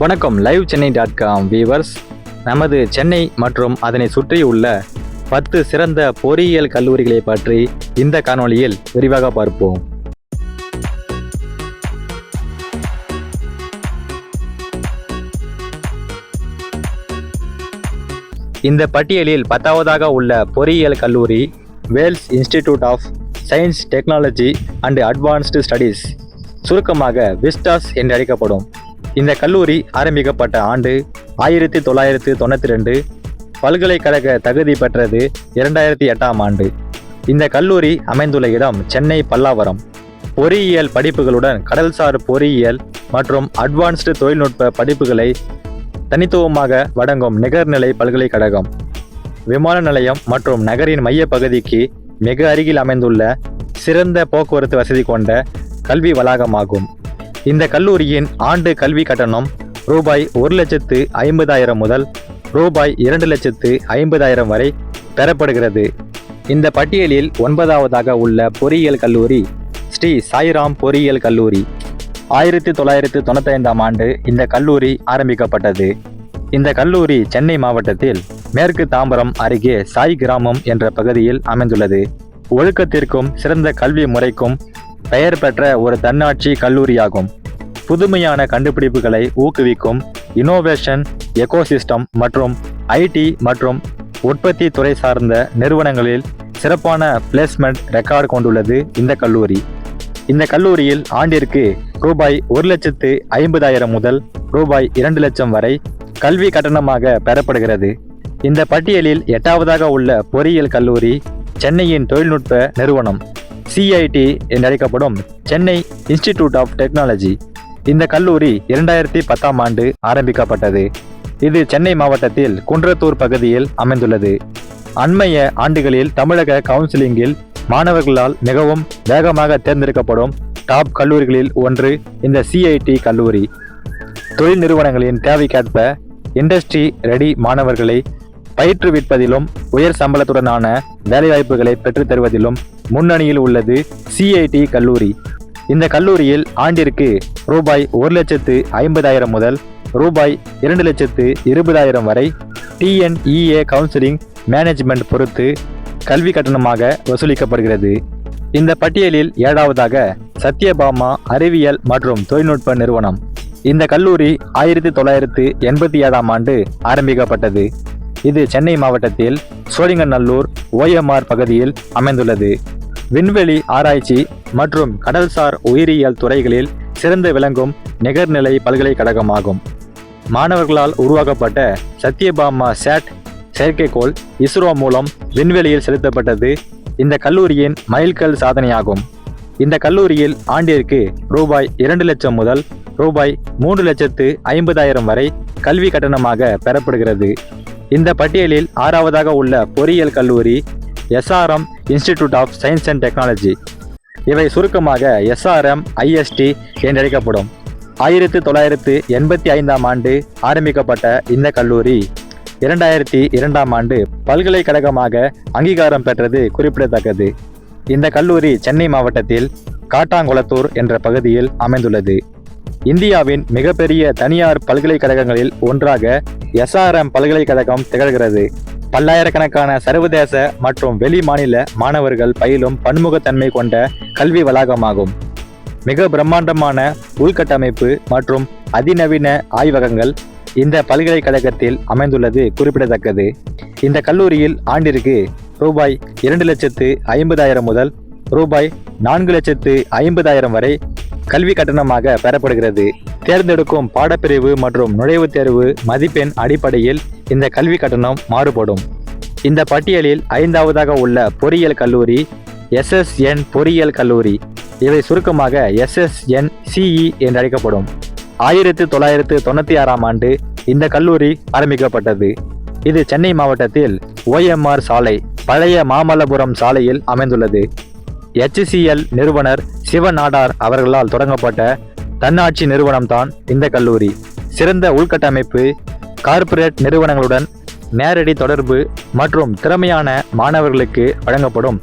வணக்கம். livechennai.com viewers. நமது சென்னை மற்றும் அதனை சுற்றியுள்ள 10 சிறந்த பொறியியல் கல்லூரிகளை பற்றி இந்த காணொளியில் விரிவாக பார்ப்போம். இந்த பட்டியலில் 10வதாக உள்ள பொறியியல் கல்லூரி Vels institute of science technology and advanced studies, சுருக்கமாக விஸ்டாஸ் என்று அழைக்கப்படும். இந்த கல்லூரி ஆரம்பிக்கப்பட்ட ஆண்டு 1992, பல்கலைக்கழக தகுதி பெற்றது 2008ஆம் ஆண்டு. இந்த கல்லூரி அமைந்துள்ள இடம் சென்னை பல்லாவரம். பொறியியல் படிப்புகளுடன் கடல்சார் பொறியியல் மற்றும் அட்வான்ஸ்டு தொழில்நுட்ப படிப்புகளை தனித்துவமாக வழங்கும் நிகர்நிலை பல்கலைக்கழகம். விமான நிலையம் மற்றும் நகரின் மைய பகுதிக்கு மிக அருகில் அமைந்துள்ள சிறந்த போக்குவரத்து வசதி கொண்ட கல்வி வளாகமாகும். இந்த கல்லூரியின் ஆண்டு கல்வி கட்டணம் ரூபாய் 1,50,000 முதல் ரூபாய் 2,50,000 வரை பெறப்படுகிறது. இந்த பட்டியலில் 9வதாக உள்ள பொறியியல் கல்லூரி ஸ்ரீ சாய்ராம் பொறியியல் கல்லூரி. 1995ஆம் ஆண்டு இந்த கல்லூரி ஆரம்பிக்கப்பட்டது. இந்த கல்லூரி சென்னை மாவட்டத்தில் மேற்கு தாம்பரம் அருகே சாய் கிராமம் என்ற பகுதியில் அமைந்துள்ளது. ஒழுக்கத்திற்கும் சிறந்த கல்வி முறைக்கும் பெயர் பெற்ற ஒரு தன்னாட்சி கல்லூரியாகும். புதுமையான கண்டுபிடிப்புகளை ஊக்குவிக்கும் இனோவேஷன் எக்கோசிஸ்டம் மற்றும் ஐடி மற்றும் உற்பத்தி துறை சார்ந்த நிறுவனங்களில் சிறப்பான பிளேஸ்மெண்ட் ரெக்கார்டு கொண்டுள்ளது இந்த கல்லூரி. இந்த கல்லூரியில் ஆண்டிற்கு ரூபாய் 1,50,000 முதல் ரூபாய் 2,00,000 வரை கல்வி கட்டணமாக பெறப்படுகிறது. இந்த பட்டியலில் 8வதாக உள்ள பொறியியல் கல்லூரி சென்னையின் தொழில்நுட்ப நிறுவனம் CIT என்றழைக்கப்படும் சென்னை இன்ஸ்டிடியூட் ஆஃப் டெக்னாலஜி. இந்த கல்லூரி 2010ஆம் ஆண்டு ஆரம்பிக்கப்பட்டது. இது சென்னை மாவட்டத்தில் குன்றத்தூர் பகுதியில் அமைந்துள்ளது. அண்மைய ஆண்டுகளில் தமிழக கவுன்சிலிங்கில் மாணவர்களால் மிகவும் வேகமாக தேர்ந்தெடுக்கப்படும் டாப் கல்லூரிகளில் ஒன்று இந்த CIT கல்லூரி. தொழில் நிறுவனங்களின் தேவைக்கேற்ப இண்டஸ்ட்ரி ரெடி மாணவர்களை பயிற்றுவிப்பதிலும் உயர் சம்பளத்துடனான வேலைவாய்ப்புகளை பெற்றுத் தருவதிலும் முன்னணியில் உள்ளது CIT கல்லூரி. இந்த கல்லூரியில் ஆண்டிற்கு ரூபாய் 1,50,000 முதல் ரூபாய் 2,20,000 வரை TNEA கவுன்சிலிங் மேனேஜ்மெண்ட் பொறுத்து கல்வி கட்டணமாக வசூலிக்கப்படுகிறது. இந்த பட்டியலில் 7வதாக சத்யபாமா அறிவியல் மற்றும் தொழில்நுட்ப நிறுவனம். இந்த கல்லூரி 1987ஆம் ஆண்டு ஆரம்பிக்கப்பட்டது. இது சென்னை மாவட்டத்தில் சோழிங்கநல்லூர் OMR பகுதியில் அமைந்துள்ளது. விண்வெளி ஆராய்ச்சி மற்றும் கடல்சார் உயிரியல் துறைகளில் சிறந்து விளங்கும் நிகர்நிலை பல்கலைக்கழகமாகும். மாணவர்களால் உருவாக்கப்பட்ட சத்யபாமா சேட் செயற்கைக்கோள் இஸ்ரோ மூலம் விண்வெளியில் செலுத்தப்பட்டது இந்த கல்லூரியின் மைல்கல் சாதனையாகும். இந்த கல்லூரியில் ஆண்டிற்கு ரூபாய் 2,00,000 முதல் ரூபாய் 3,50,000 வரை கல்வி கட்டணமாக பெறப்படுகிறது. இந்த பட்டியலில் 6வதாக உள்ள பொறியியல் கல்லூரி SRM institute of science and technology. இவை சுருக்கமாக SRM IST என்றழைக்கப்படும். 1985ஆம் ஆண்டு ஆரம்பிக்கப்பட்ட இந்த கல்லூரி 2002ஆம் ஆண்டு பல்கலைக்கழகமாக அங்கீகாரம் பெற்றது குறிப்பிடத்தக்கது. இந்த கல்லூரி சென்னை மாவட்டத்தில் காட்டாங்குளத்தூர் என்ற பகுதியில் அமைந்துள்ளது. இந்தியாவின் மிகப்பெரிய தனியார் பல்கலைக்கழகங்களில் ஒன்றாக SRM பல்கலைக்கழகம் திகழ்கிறது. பல்லாயிரக்கணக்கான சர்வதேச மற்றும் வெளி மாநில மாணவர்கள் பயிலும் பன்முகத்தன்மை கொண்ட கல்வி வளாகமாகும். மிக பிரம்மாண்டமான உள்கட்டமைப்பு மற்றும் அதிநவீன ஆய்வகங்கள் இந்த பல்கலைக்கழகத்தில் அமைந்துள்ளது குறிப்பிடத்தக்கது. இந்த கல்லூரியில் ஆண்டிற்கு ரூபாய் 2,50,000 முதல் ரூபாய் 4,50,000 வரை கல்வி கட்டணமாக பெறப்படுகிறது. தேர்ந்தெடுக்கும் பாடப்பிரிவு மற்றும் நுழைவுத் தேர்வு மதிப்பெண் அடிப்படையில் இந்த கல்வி கட்டணம் மாறுபடும். இந்த பட்டியலில் 5வதாக உள்ள பொறியியல் கல்லூரி SSN பொறியியல் கல்லூரி. இவை சுருக்கமாக SSNCE என்றழைக்கப்படும். 1996ஆம் ஆண்டு இந்த கல்லூரி ஆரம்பிக்கப்பட்டது. இது சென்னை மாவட்டத்தில் OMR சாலை பழைய மாமல்லபுரம் சாலையில் அமைந்துள்ளது. HCL நிறுவனர் சிவநாடார் அவர்களால் தொடங்கப்பட்ட தன்னாட்சி நிறுவனம்தான் இந்த கல்லூரி. சிறந்த உள்கட்டமைப்பு, கார்ப்பரேட் நிறுவனங்களுடன் நேரடி தொடர்பு மற்றும் திறமையான மாணவர்களுக்கு வழங்கப்படும்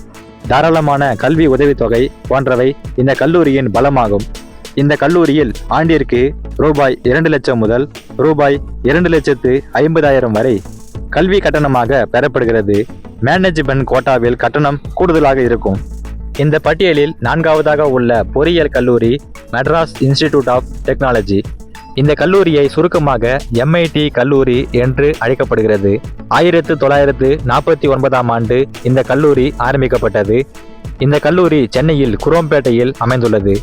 தாராளமான கல்வி உதவித்தொகை போன்றவை இந்த கல்லூரியின் பலமாகும். இந்த கல்லூரியில் ஆண்டிற்கு ரூபாய் 2 லட்சம் முதல் ரூபாய் 2,50,000 வரை கல்வி கட்டணமாக பெறப்படுகிறது. மேனேஜ்மெண்ட் கோட்டாவில் கட்டணம் கூடுதலாக இருக்கும். இந்த பட்டியலில் 4வதாக உள்ள பொறியியல் கல்லூரி மெட்ராஸ் இன்ஸ்டிடியூட் ஆஃப் டெக்னாலஜி. இந்த கல்லூரியை சுருக்கமாக MIT கல்லூரி என்று அழைக்கப்படுகிறது. 1949ஆம் ஆண்டு இந்த கல்லூரி ஆரம்பிக்கப்பட்டது. இந்த கல்லூரி சென்னையில் குரோம்பேட்டையில் அமைந்துள்ளது.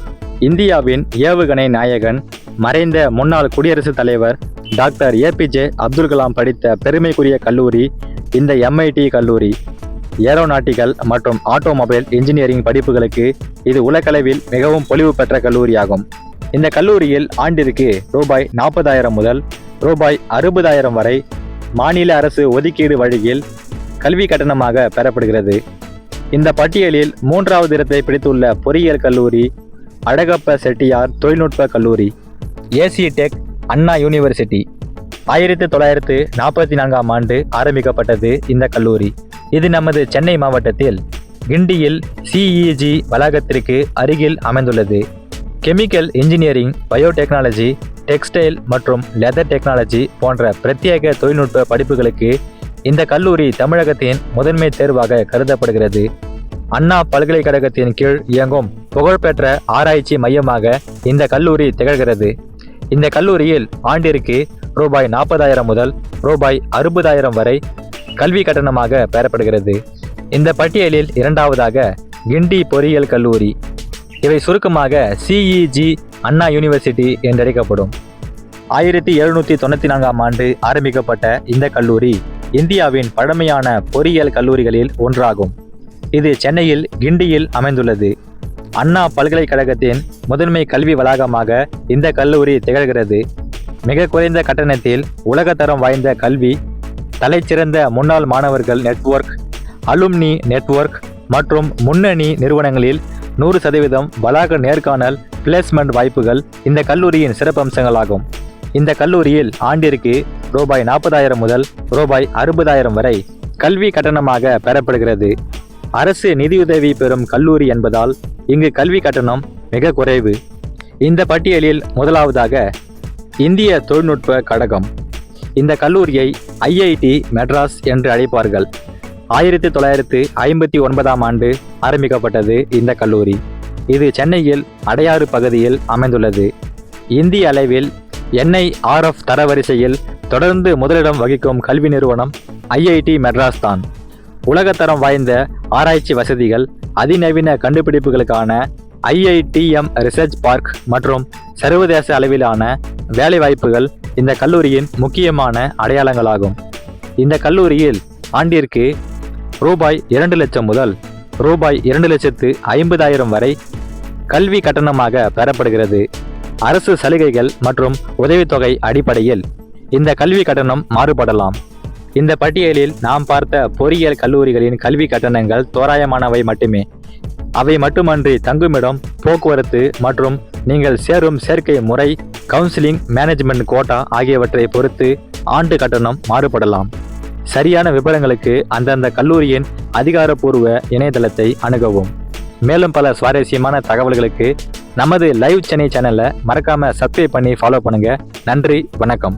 இந்தியாவின் ஏவுகணை நாயகன் மறைந்த முன்னாள் குடியரசுத் தலைவர் டாக்டர் APJ அப்துல் கலாம் படித்த பெருமைக்குரிய கல்லூரி இந்த MIT கல்லூரி. ஏரோநாட்டிக்கல் மற்றும் ஆட்டோமொபைல் இன்ஜினியரிங் படிப்புகளுக்கு இது உலகளவில் மிகவும் பொலிவு பெற்ற கல்லூரியாகும். இந்த கல்லூரியில் ஆண்டிற்கு ரூபாய் 40,000 முதல் ரூபாய் 60,000 வரை மாநில அரசு ஒதுக்கீடு வழியில் கல்வி கட்டணமாக பெறப்படுகிறது. இந்த பட்டியலில் 3வது இடத்தை பிடித்துள்ள பொறியியல் கல்லூரி அழகப்ப செட்டியார் தொழில்நுட்ப கல்லூரி. AC டெக் அண்ணா யூனிவர்சிட்டி. 1944ஆம் ஆண்டு ஆரம்பிக்கப்பட்டது இந்த கல்லூரி. இது நமது சென்னை மாவட்டத்தில் கிண்டியில் CEG வளாகத்திற்கு அருகில் அமைந்துள்ளது. கெமிக்கல் இன்ஜினியரிங், பயோடெக்னாலஜி, டெக்ஸ்டைல் மற்றும் லெதர் டெக்னாலஜி போன்ற பிரத்யேக தொழில்நுட்ப படிப்புகளுக்கு இந்த கல்லூரி தமிழகத்தின் முதன்மை தேர்வாக கருதப்படுகிறது. அண்ணா பல்கலைக்கழகத்தின் கீழ் இயங்கும் புகழ்பெற்ற ஆராய்ச்சி மையமாக இந்த கல்லூரி திகழ்கிறது. இந்த கல்லூரியில் ஆண்டிற்கு ரூபாய் 40,000 முதல் ரூபாய் 60,000 வரை கல்வி கட்டணமாக பெறப்படுகிறது. இந்த பட்டியலில் 2வதாக கிண்டி பொறியியல் கல்லூரி. இவை சுருக்கமாக CEG அண்ணா யூனிவர்சிட்டி என்றழைக்கப்படும். 1794ஆம் ஆண்டு ஆரம்பிக்கப்பட்ட இந்த கல்லூரி இந்தியாவின் பழமையான பொறியியல் கல்லூரிகளில் ஒன்றாகும். இது சென்னையில் கிண்டியில் அமைந்துள்ளது. அண்ணா பல்கலைக்கழகத்தின் முதன்மை கல்வி வளாகமாக இந்த கல்லூரி திகழ்கிறது. மிக குறைந்த கட்டணத்தில் உலகத்தரம் வாய்ந்த கல்வி, தலைச்சிறந்த முன்னாள் மாணவர்கள் நெட்வொர்க், அலும்னி நெட்வொர்க் மற்றும் முன்னணி நிறுவனங்களில் 100% வளாக நேர்காணல், பிளேஸ்மெண்ட் வாய்ப்புகள் இந்த கல்லூரியின் சிறப்பம்சங்களாகும். இந்த கல்லூரியில் ஆண்டிற்கு ரூபாய் 40,000 முதல் ரூபாய் 60,000 வரை கல்வி கட்டணமாக பெறப்படுகிறது. அரசு நிதியுதவி பெறும் கல்லூரி என்பதால் இங்கு கல்வி கட்டணம் மிக குறைவு. இந்த பட்டியலில் 1வதாக இந்திய தொழில்நுட்ப கழகம். இந்த கல்லூரியை IIT மெட்ராஸ் என்று அழைப்பார்கள். 1959ஆம் ஆண்டு ஆரம்பிக்கப்பட்டது இந்த கல்லூரி. இது சென்னையில் அடையாறு பகுதியில் அமைந்துள்ளது. இந்திய அளவில் NIRF தரவரிசையில் தொடர்ந்து முதலிடம் வகிக்கும் கல்வி நிறுவனம் IIT மெட்ராஸ் தான். உலகத்தரம் வாய்ந்த ஆராய்ச்சி வசதிகள், அதிநவீன கண்டுபிடிப்புகளுக்கான IITM ரிசர்ச் பார்க் மற்றும் சர்வதேச அளவிலான வேலைவாய்ப்புகள் இந்த கல்லூரியின் முக்கியமான அடையாளங்களாகும். இந்த கல்லூரியில் ஆண்டிற்கு ரூபாய் 2 லட்சம் முதல் ரூபாய் 2,50,000 வரை கல்வி கட்டணமாக பெறப்படுகிறது. அரசு சலுகைகள் மற்றும் உதவித்தொகை அடிப்படையில் இந்த கல்வி கட்டணம் மாறுபடலாம். இந்த பட்டியலில் நாம் பார்த்த பொறியியல் கல்லூரிகளின் கல்வி கட்டணங்கள் தோராயமானவை மட்டுமே. அவை மட்டுமன்றி தங்குமிடம், போக்குவரத்து மற்றும் நீங்கள் சேரும் சேர்க்கை முறை, கவுன்சிலிங், மேனேஜ்மெண்ட் கோட்டா ஆகியவற்றை பொறுத்து ஆண்டு கட்டணம் மாறுபடலாம். சரியான விவரங்களுக்கு அந்தந்த கல்லூரியின் அதிகாரப்பூர்வ இணையதளத்தை அணுகவும். மேலும் பல சுவாரஸ்யமான தகவல்களுக்கு நமது லைவ் சென்னை சேனலை மறக்காம சப்ஸ்கிரைப் பண்ணி ஃபாலோ பண்ணுங்க. நன்றி, வணக்கம்.